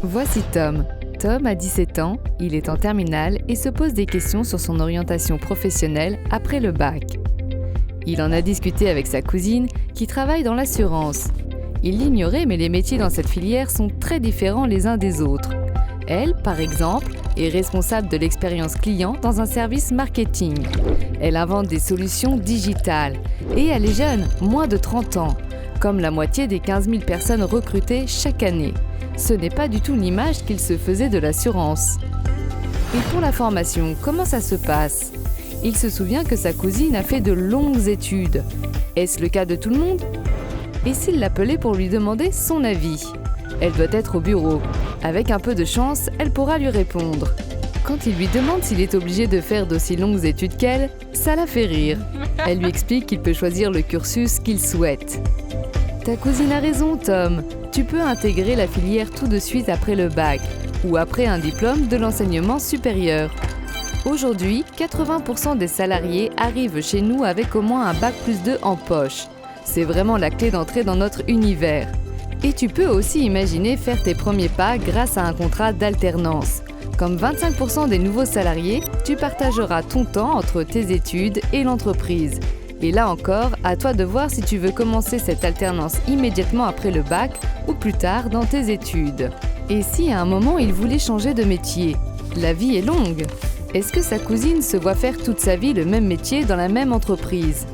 Voici Tom. Tom a 17 ans, il est en terminale et se pose des questions sur son orientation professionnelle après le bac. Il en a discuté avec sa cousine qui travaille dans l'assurance. Il l'ignorait, mais les métiers dans cette filière sont très différents les uns des autres. Elle, par exemple, est responsable de l'expérience client dans un service marketing. Elle invente des solutions digitales et elle est jeune, moins de 30 ans, comme la moitié des 15 000 personnes recrutées chaque année. Ce n'est pas du tout l'image qu'il se faisait de l'assurance. Et pour la formation, comment ça se passe ? Il se souvient que sa cousine a fait de longues études. Est-ce le cas de tout le monde ? Et s'il l'appelait pour lui demander son avis ? Elle doit être au bureau. Avec un peu de chance, elle pourra lui répondre. Quand il lui demande s'il est obligé de faire d'aussi longues études qu'elle, ça la fait rire. Elle lui explique qu'il peut choisir le cursus qu'il souhaite. Ta cousine a raison, Tom. Tu peux intégrer la filière tout de suite après le bac ou après un diplôme de l'enseignement supérieur. Aujourd'hui, 80% des salariés arrivent chez nous avec au moins un bac+2 en poche. C'est vraiment la clé d'entrée dans notre univers. Et tu peux aussi imaginer faire tes premiers pas grâce à un contrat d'alternance. Comme 25% des nouveaux salariés, tu partageras ton temps entre tes études et l'entreprise. Et là encore, à toi de voir si tu veux commencer cette alternance immédiatement après le bac ou plus tard dans tes études. Et si à un moment il voulait changer de métier ? La vie est longue. Est-ce que sa cousine se voit faire toute sa vie le même métier dans la même entreprise ?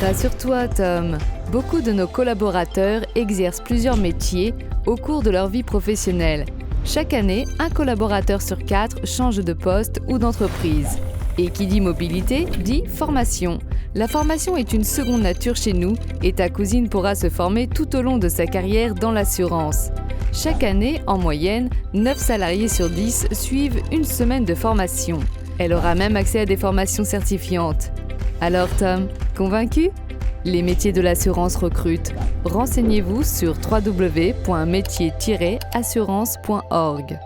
Rassure-toi, Tom. Beaucoup de nos collaborateurs exercent plusieurs métiers au cours de leur vie professionnelle. Chaque année, un collaborateur sur 4 change de poste ou d'entreprise. Et qui dit mobilité, dit formation. La formation est une seconde nature chez nous et ta cousine pourra se former tout au long de sa carrière dans l'assurance. Chaque année, en moyenne, 9 salariés sur 10 suivent une semaine de formation. Elle aura même accès à des formations certifiantes. Alors Tom, convaincu ? Les métiers de l'assurance recrutent. Renseignez-vous sur www.métiers-assurance.org.